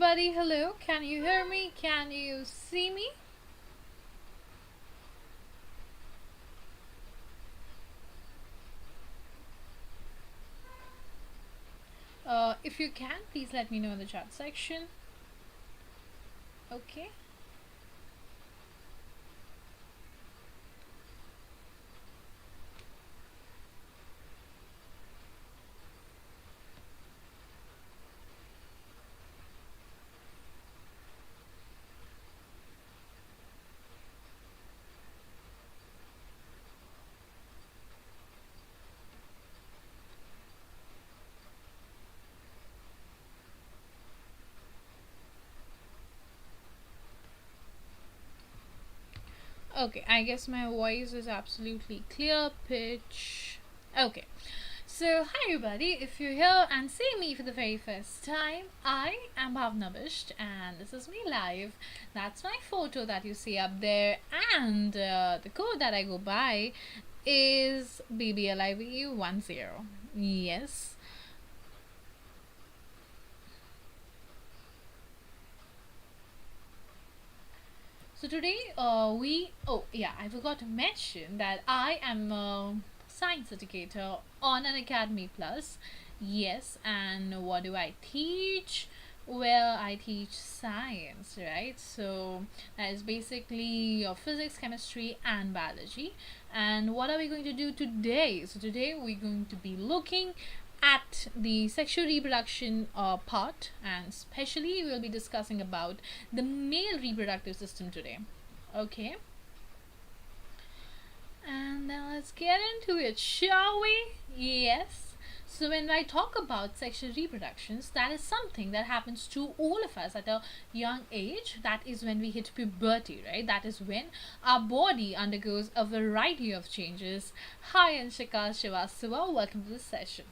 everybody, hello. Can you hear me? Can you see me? If you can, please let me know in the chat section. Okay. Okay, I guess my voice is absolutely clear pitch. Okay, so hi everybody, if you're here and see me for the very first time, I am Bhavana Bisht and this is me live. That's my photo that you see up there, and the code that I go by is BBLIV10. Yes. So today I forgot to mention that I am a science educator on Unacademy Plus. Yes, and what do I teach? Well, I teach science, right? So that is basically your physics, chemistry, and biology. And what are we going to do today? So today we're going to be looking at the sexual reproduction part, and especially we'll be discussing about the male reproductive system today. Okay, and now let's get into it, shall we? Yes. So when I talk about sexual reproductions, that is something that happens to all of us at a young age. That is when we hit puberty, right? That is when our body undergoes a variety of changes. Hi Anshika Shivasava, welcome to this session.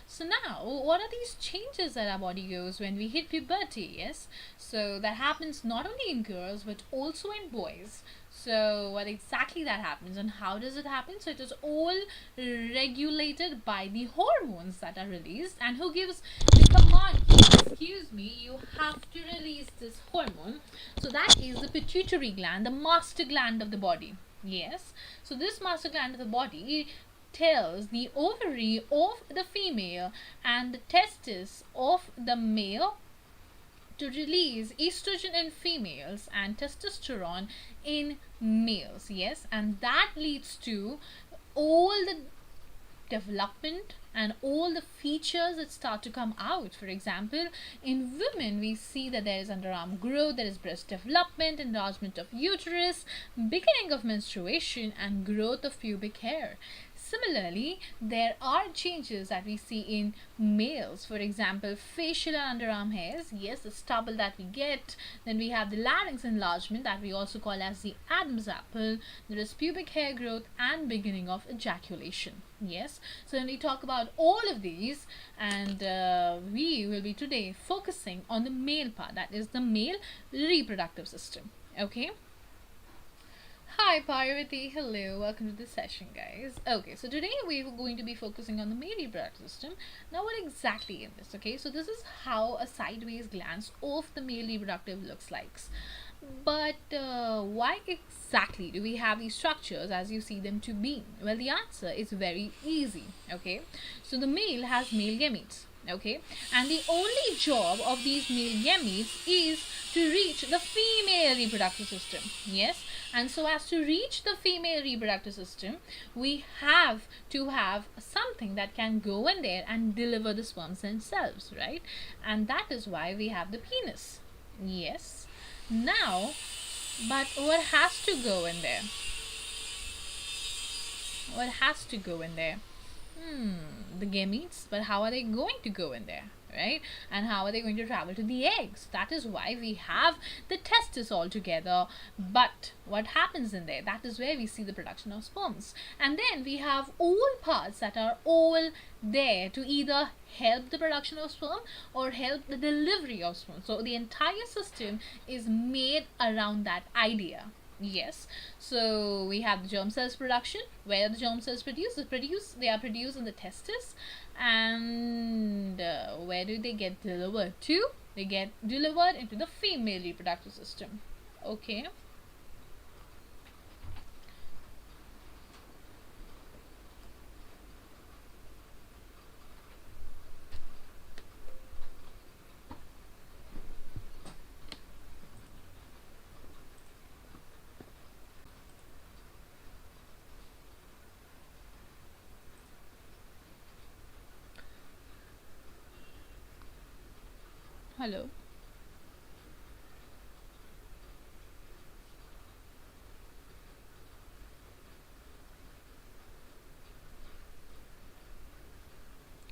So now, what are these changes that our body goes when we hit puberty? Yes, so that happens not only in girls but also in boys. So what exactly that happens and how does it happen? So it is all regulated by the hormones that are released, and who gives the command, excuse me, you have to release this hormone. So that is the pituitary gland, the master gland of the body. Yes, so this master gland of the body tells the ovary of the female and the testis of the male to release estrogen in females and testosterone in males. Yes, and that leads to all the development and all the features that start to come out. For example, in women we see that there is underarm growth, there is breast development, enlargement of uterus, beginning of menstruation, and growth of pubic hair. Similarly, there are changes that we see in males. For example, facial and underarm hairs, yes, the stubble that we get. Then we have the larynx enlargement that we also call as the Adam's apple. There is pubic hair growth and beginning of ejaculation. Yes, so when we talk about all of these, and we will be today focusing on the male part, that is the male reproductive system. Okay. Hi Parvati, hello, welcome to this session guys. Okay, so today we're going to be focusing on the male reproductive system. Now what exactly in this? Okay, so this is how a sideways glance of the male reproductive looks like. But why exactly do we have these structures as you see them to be? Well, the answer is very easy. Okay, so the male has male gametes. Okay, and the only job of these male gametes is to reach the female reproductive system. Yes, and so as to reach the female reproductive system, we have to have something that can go in there and deliver the sperms themselves, right? And that is why we have the penis. Yes. Now, but what has to go in there? What has to go in there? The gametes, but how are they going to go in there, right? And how are they going to travel to the eggs? That is why we have the testis all together. But what happens in there? That is where we see the production of sperms. And then we have all parts that are all there to either help the production of sperm or help the delivery of sperm. So the entire system is made around that idea. Yes, so we have the germ cells production. Where the germ cells produce? They are produced in the testis. And where do they get delivered to? they get delivered into the female reproductive system. Okay. Hello.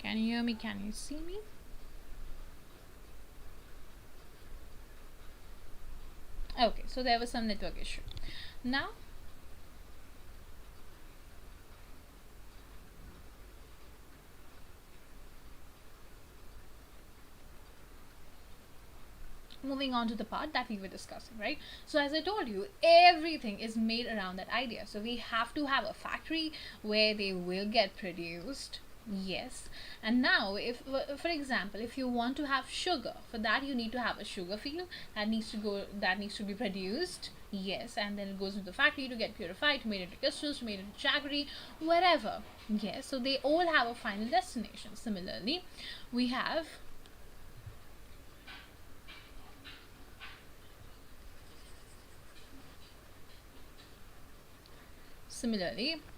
Can you hear me? Can you see me? Okay, so there was some network issue. Now, moving on to the part that we were discussing, right? So as I told you, everything is made around that idea. So we have to have a factory where they will get produced. Yes. And now, if for example, if you want to have sugar, for that you need to have a sugar field that needs to be produced. Yes, and then it goes into the factory to get purified, to made into crystals, to made into jaggery, whatever. Yes, so they all have a final destination. Similarly, we have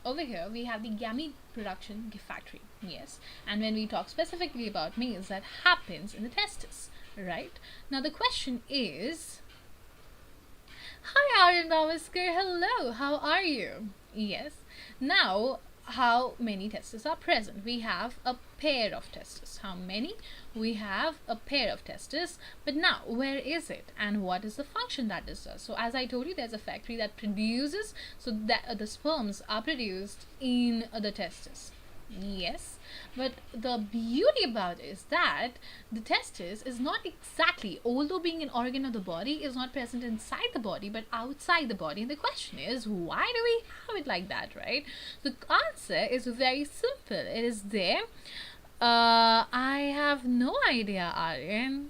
over here we have the gamete production factory. Yes, and when we talk specifically about males, that happens in the testis, right? Now the question is, hi Aryan Babaskar, hello, how are you? Yes, now how many testes are present? We have a pair of testes. How many? We have a pair of testes, but now where is it and what is the function that this does? So as I told you, there's a factory that produces, so that the sperms are produced in the testes. Yes, but the beauty about it is that the testis is not exactly, although being an organ of the body, is not present inside the body but outside the body. And the question is, why do we have it like that, right? The answer is very simple. It is there. I have no idea, Aryan.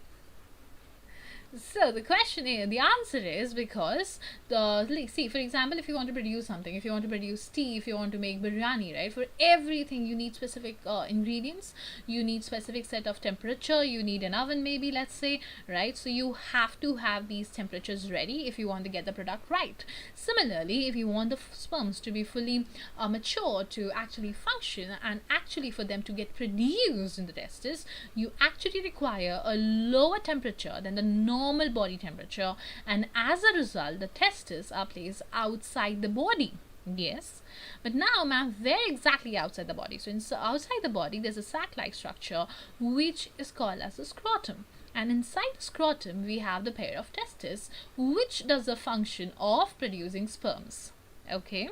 So the question is, the answer is because see, for example, if you want to produce something, if you want to produce tea, if you want to make biryani, right, for everything you need specific ingredients, you need specific set of temperature, you need an oven maybe, let's say, right? So you have to have these temperatures ready if you want to get the product right. Similarly, if you want the sperms to be fully mature to actually function and actually for them to get produced in the testis, you actually require a lower temperature than the normal body temperature, and as a result the testes are placed outside the body. Yes, but now ma'am, where exactly outside the body? So outside the body there's a sac-like structure which is called as the scrotum, and inside the scrotum we have the pair of testes which does the function of producing sperms. Okay.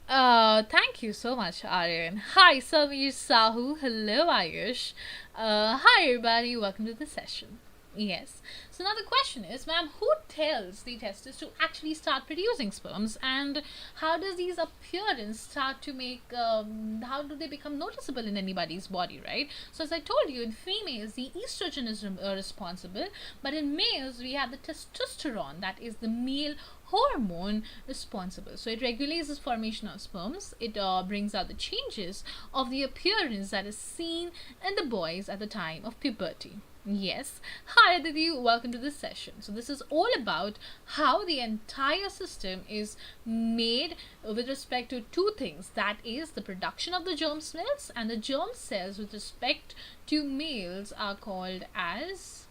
Thank you so much, Aryan. Hi, Samir Sahu. Hello, Ayush. Hi, everybody. Welcome to the session. Yes. So now the question is, ma'am, who tells the testes to actually start producing sperms, and how does these appearance start to make, how do they become noticeable in anybody's body, right? So as I told you, in females, the estrogen is responsible, but in males, we have the testosterone, that is the male hormone responsible. So it regulates the formation of sperms. It brings out the changes of the appearance that is seen in the boys at the time of puberty. Yes. Hi Aditi, welcome to this session. So this is all about how the entire system is made with respect to two things, that is the production of the germ cells, and the germ cells with respect to males are called as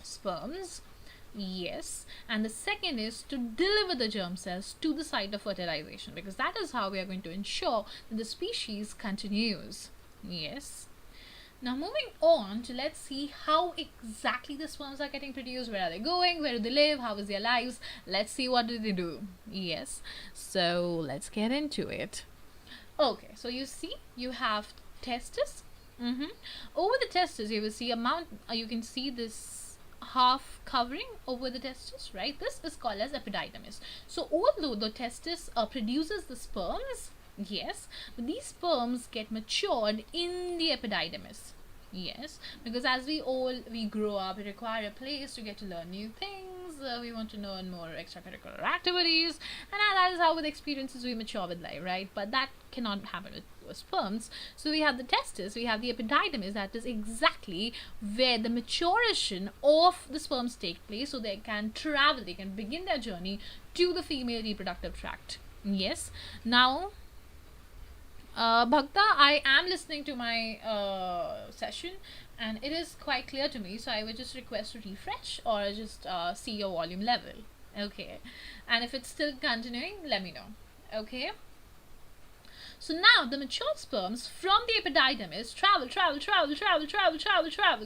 sperms. Yes, and the second is to deliver the germ cells to the site of fertilization, because that is how we are going to ensure that the species continues. Yes. Now moving on to, let's see how exactly the sperms are getting produced, where are they going, where do they live, how is their lives, let's see what do they do. Yes, so let's get into it. Okay, so you see you have testes. Over the testes you will see you can see this half covering over the testis, right? This is called as epididymis. So although the testis produces the sperms, yes, but these sperms get matured in the epididymis. Yes, because as we grow up, we require a place to get to learn new things. We want to learn more extracurricular activities, and that is how with experiences we mature with life, right? But that cannot happen with sperms. So we have the testis, we have the epididymis, that is exactly where the maturation of the sperms take place, so they can travel, they can begin their journey to the female reproductive tract. Yes. Now, Bhakta, I am listening to my session and it is quite clear to me, so I would just request to refresh or just see your volume level. Okay, and if it's still continuing, let me know. Okay, so now the mature sperms from the epididymis travel.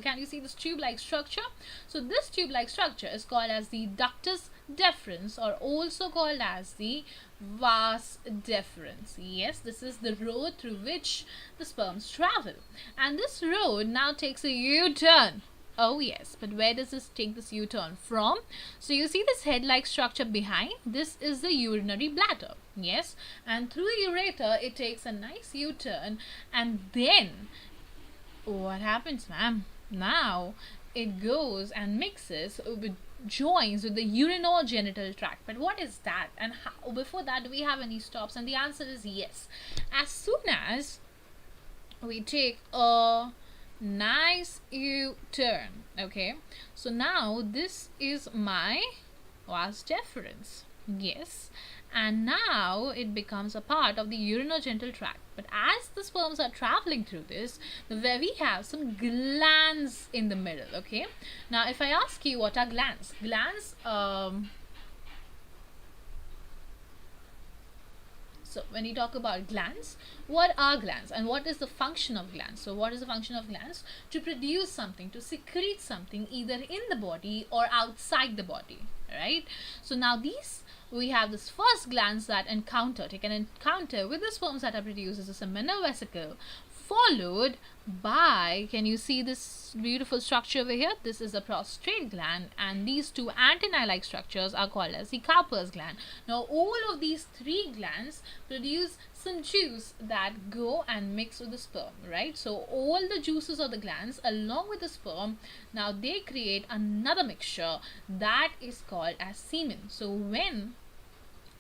Can you see this tube-like structure? So this tube-like structure is called as the ductus deferens, or also called as the vas deferens. Yes, this is the road through which the sperms travel, and this road now takes a U-turn. Oh yes, but where does this take this U-turn from? So you see this head-like structure behind, this is the urinary bladder. Yes, and through the ureter it takes a nice U-turn, and then what happens, ma'am? Now it goes and mixes with joins with the urinogenital tract. But what is that, and how, before that, do we have any stops? And the answer is yes. As soon as we take a nice U-turn, okay, so now this is my vas deferens. Yes, and now it becomes a part of the urinogenital tract. But as the sperms are traveling through this, where we have some glands in the middle. Okay, now if I ask you what are glands, so when you talk about glands, what are glands and what is the function of glands? So what is the function of glands? To produce something, to secrete something either in the body or outside the body, right? So now these, we have this first glands that take an encounter with the sperms that are produced as a seminal vesicle, followed by, can you see this beautiful structure over here? This is the prostate gland, and these two antennae-like structures are called as the Cowper's gland. Now all of these three glands produce some juice that go and mix with the sperm, right? So all the juices of the glands along with the sperm, now they create another mixture that is called as semen. So when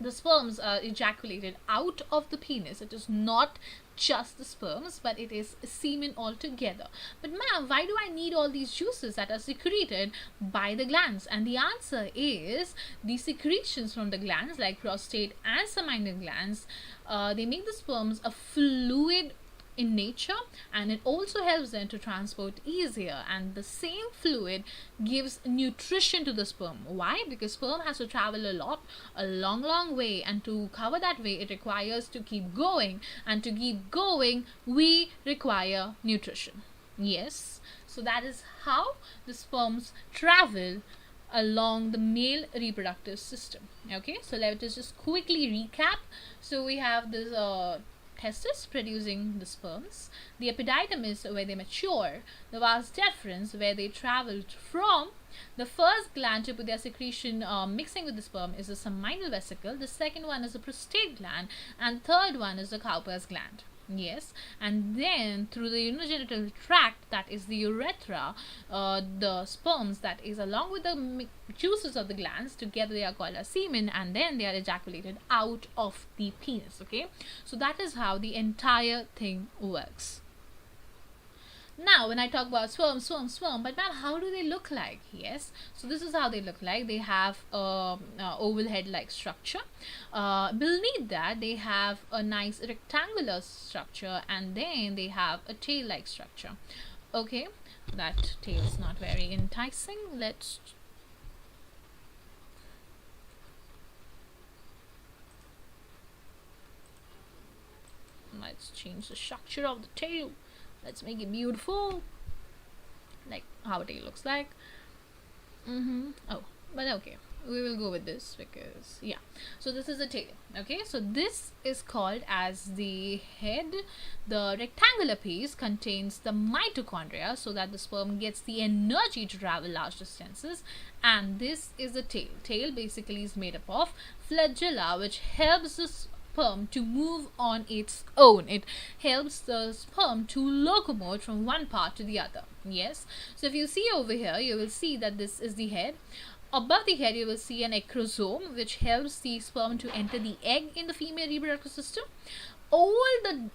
the sperms are ejaculated out of the penis, it is not just the sperms, but it is semen altogether. But ma'am, why do I need all these juices that are secreted by the glands? And the answer is the secretions from the glands, like prostate and seminal glands, they make the sperms a fluid in nature, and it also helps them to transport easier, and the same fluid gives nutrition to the sperm. Why? Because sperm has to travel a long way, and to cover that way it requires to keep going, and to keep going we require nutrition. Yes, so that is how the sperms travel along the male reproductive system. Okay, so let us just quickly recap. So we have this testis producing the sperms, the epididymis where they mature, the vas deferens where they traveled from. The first gland to put their secretion mixing with the sperm is the seminal vesicle, the second one is the prostate gland, and third one is the Cowper's gland. Yes, and then through the urinogenital tract, that is the urethra, the sperms that is along with the juices of the glands together, they are called as semen, and then they are ejaculated out of the penis. Okay, so that is how the entire thing works. Now, when I talk about sperm, but ma'am, how do they look like? Yes, so this is how they look like. They have oval head-like structure. Beneath that, they have a nice rectangular structure, and then they have a tail-like structure. Okay, that tail is not very enticing. Let's change the structure of the tail. Let's make it beautiful, like how a tail looks like. Oh, but okay, we will go with this because yeah. So this is the tail. Okay, so this is called as the head. The rectangular piece contains the mitochondria, so that the sperm gets the energy to travel large distances. And this is the tail. Tail basically is made up of flagella, which helps this sperm to move on its own. It helps the sperm to locomote from one part to the other. Yes. So if you see over here, you will see that this is the head. Above the head, you will see an acrosome, which helps the sperm to enter the egg in the female reproductive system. All the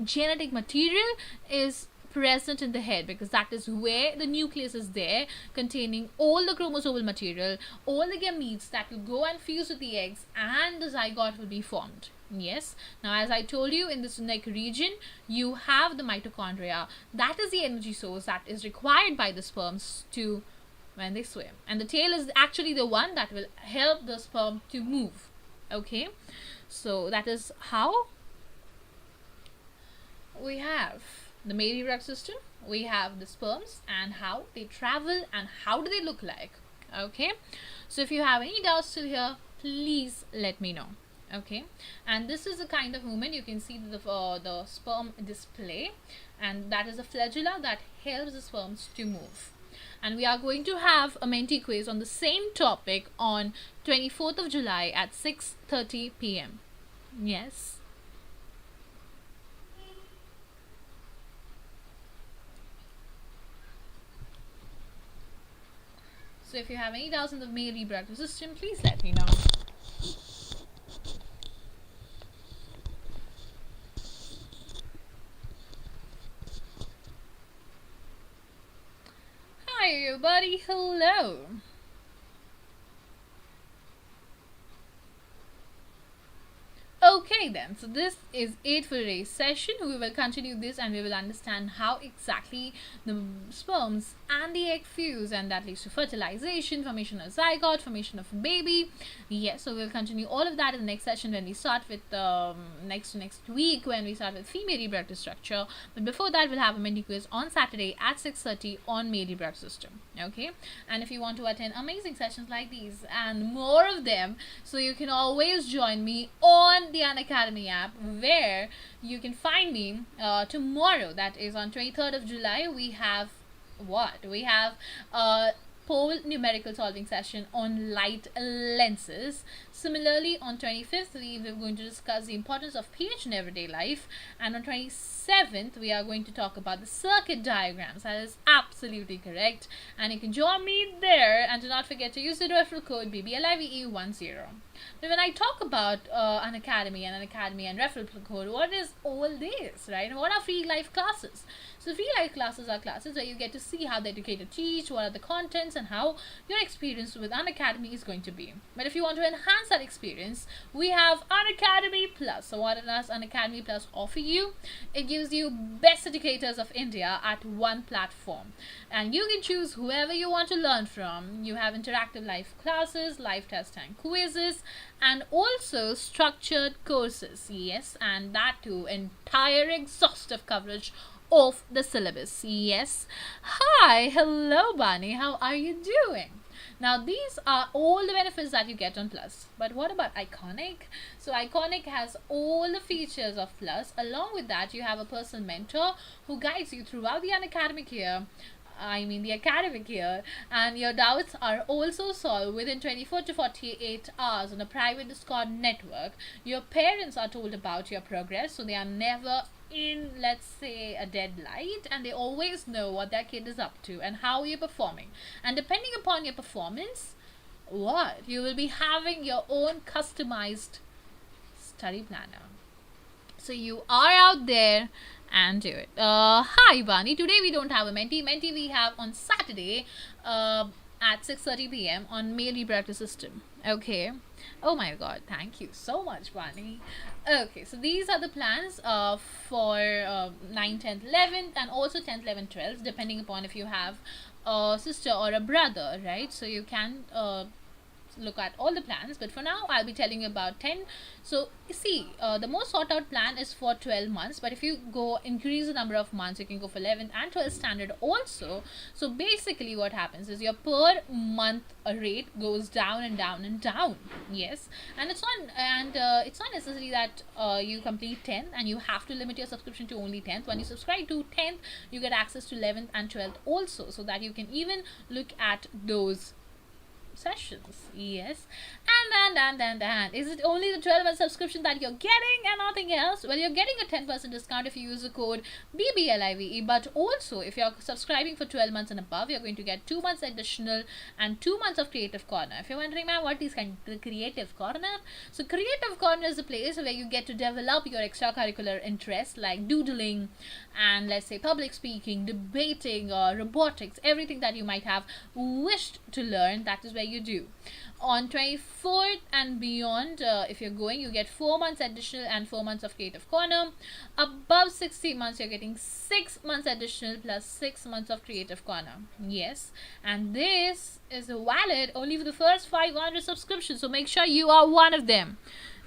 genetic material is present in the head, because that is where the nucleus is there, containing all the chromosomal material, all the gametes that will go and fuse with the eggs, and the zygote will be formed. Yes. Now, as I told you, in this neck region, you have the mitochondria. That is the energy source that is required by the sperms to when they swim, and the tail is actually the one that will help the sperm to move. Okay, so that is how we have the male reproductive system, we have the sperms, and how they travel and how do they look like. Okay, so if you have any doubts till here, please let me know. Okay, and this is the kind of movement you can see the sperm display, and that is a flagella that helps the sperms to move. And we are going to have a Menti quiz on the same topic on 24th of July at 6:30 p.m. Yes. So if you have any doubts in the male reproductive system, please let me know. Hi everybody, hello. Okay then, so this is it for today's session. We will continue this and we will understand how exactly the sperms and the egg fuse, and that leads to fertilization, formation of zygote, formation of a baby. Yes, so we'll continue all of that in the next session when we start with next week when we start with female reproductive structure. But before that, we'll have a mini quiz on Saturday at 6:30 on male reproductive system. Okay, and if you want to attend amazing sessions like these and more of them, so you can always join me on the Unacademy app, where you can find me tomorrow, that is on 23rd of July. We have a pole numerical solving session on light lenses. Similarly, on 25th we're going to discuss the importance of pH in everyday life, and on 27th we are going to talk about the circuit diagrams. That is absolutely correct, and you can join me there, and do not forget to use the referral code BBLIVE10. But when I talk about Unacademy and referral code, what is all this, right? What are free life classes? So free life classes are classes where you get to see how the educator teach, what are the contents, and how your experience with Unacademy is going to be. But if you want to enhance that experience, we have Unacademy Plus. So what does Unacademy Plus offer you? It gives you best educators of India at one platform, and you can choose whoever you want to learn from. You have interactive live classes, live test and quizzes, and also structured courses. Yes, and that too, entire exhaustive coverage of the syllabus. Yes. Hi, hello Botany, how are you doing? Now these are all the benefits that you get on Plus. But what about Iconic? So Iconic has all the features of Plus. Along with that, you have a personal mentor who guides you throughout the academic year, and your doubts are also solved within 24 to 48 hours on a private Discord network. Your parents are told about your progress, so they are never in, let's say, a dead light, and they always know what their kid is up to and how you're performing. And depending upon your performance, you will be having your own customized study planner. So you are out there and do it. Hi Bunny, today we don't have a Menti we have on Saturday at 6:30 p.m. on Male Reproductive System. Okay. Oh my god, thank you so much Bunny. Okay, so these are the plans for 9th, 10th, 11th, and also 10th, 11th, 12th, depending upon if you have a sister or a brother, right? So you can look at all the plans, but for now I'll be telling you about 10. So you see, the most sought out plan is for 12 months, but if you go increase the number of months, you can go for 11th and 12th standard also. So basically what happens is your per month rate goes down and down and down. Yes, and it's not necessary that you complete 10th and you have to limit your subscription to only 10th. When you subscribe to 10th, you get access to 11th and 12th also, so that you can even look at those sessions. Yes. And is it only the 12-month subscription that you're getting and nothing else? Well, you're getting a 10% discount if you use the code BBLIVE, but also if you're subscribing for 12 months and above, you're going to get 2 months additional and 2 months of Creative Corner. If you're wondering, ma'am, what is the Creative Corner? So Creative Corner is a place where you get to develop your extracurricular interests like doodling and, let's say, public speaking, debating, or robotics, everything that you might have wished to learn. That is where you do. On 24th and beyond, if you're going, you get 4 months additional and 4 months of Creative Corner. Above 60 months, you're getting 6 months additional plus 6 months of Creative Corner. Yes, and this is valid only for the first 500 subscriptions, so make sure you are one of them.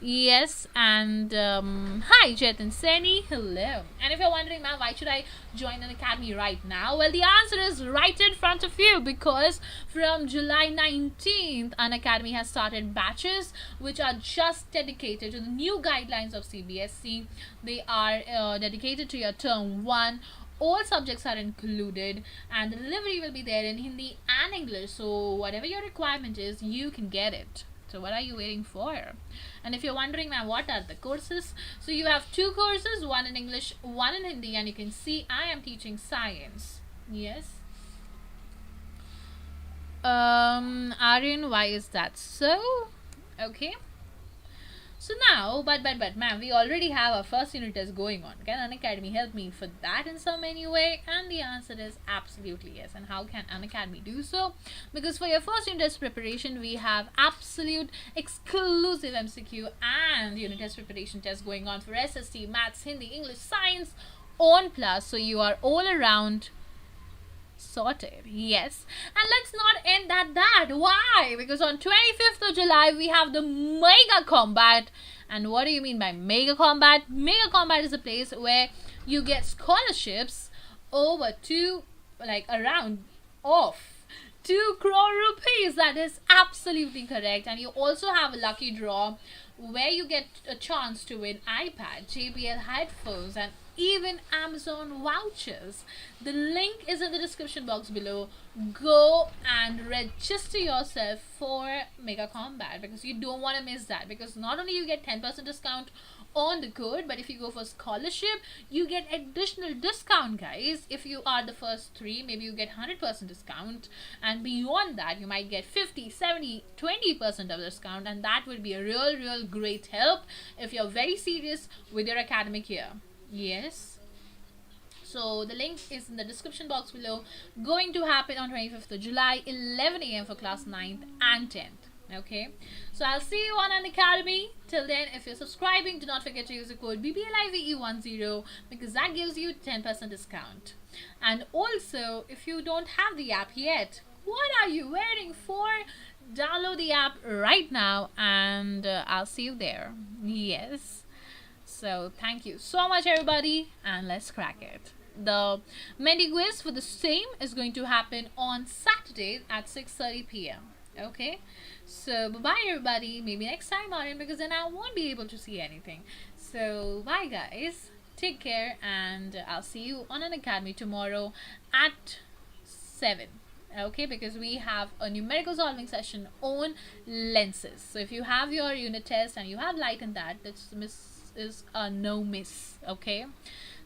Yes, and hi Chetan Seni, hello. And if you're wondering, ma'am, why should I join an academy right now? Well, the answer is right in front of you, because from July 19th, Unacademy has started batches which are just dedicated to the new guidelines of CBSE. They are dedicated to your term 1. All subjects are included, and the delivery will be there in Hindi and English, so whatever your requirement is, you can get it. So what are you waiting for? And if you're wondering, ma'am, what are the courses? So you have 2 courses, one in English, one in Hindi, and you can see I am teaching science. Yes. Aryan, why is that so? Okay. So now, but ma'am, we already have our first unit test going on. Can Unacademy help me for that in some any way? And the answer is absolutely yes. And how can Unacademy do so? Because for your first unit test preparation, we have absolute exclusive MCQ and unit test preparation tests going on for SST, Maths, Hindi, English, Science on Plus. So you are all around sorted. Yes, and let's not end at that. Why? Because on 25th of July we have the Mega Combat. And what do you mean by Mega Combat? Mega Combat is a place where you get scholarships over around of 2 crore rupees. That is absolutely correct. And you also have a lucky draw where you get a chance to win iPad, JBL headphones, and even Amazon vouchers. The link is in the description box below. Go and register yourself for Mega Combat, because you don't want to miss that. Because not only you get 10% discount on the code, but if you go for scholarship, you get additional discount, guys. If you are the first 3, maybe you get 100% discount, and beyond that you might get 50, 70, 20% of discount, and that would be a real great help if you're very serious with your academic year. Yes, so the link is in the description box below. Going to happen on 25th of July, 11 a.m. for class 9th and 10th. Okay, so I'll see you on Unacademy. Till then, if you're subscribing, do not forget to use the code BBLIVE10, because that gives you 10% discount. And also, if you don't have the app yet, what are you waiting for? Download the app right now, and I'll see you there. Yes. So thank you so much, everybody, and let's crack it. The Medi quiz for the same is going to happen on Saturday at 6:30 p.m. Okay, so bye everybody. Maybe next time, Aryan, because then I won't be able to see anything. So bye guys, take care, and I'll see you on Unacademy tomorrow at 7. Okay, because we have a numerical solving session on lenses. So if you have your unit test and you have light in that, is a no miss. Okay,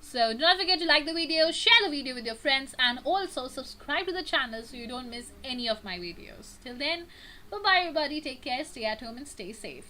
so do not forget to like the video, share the video with your friends, and also subscribe to the channel so you don't miss any of my videos. Till then, bye bye everybody, take care, stay at home and stay safe.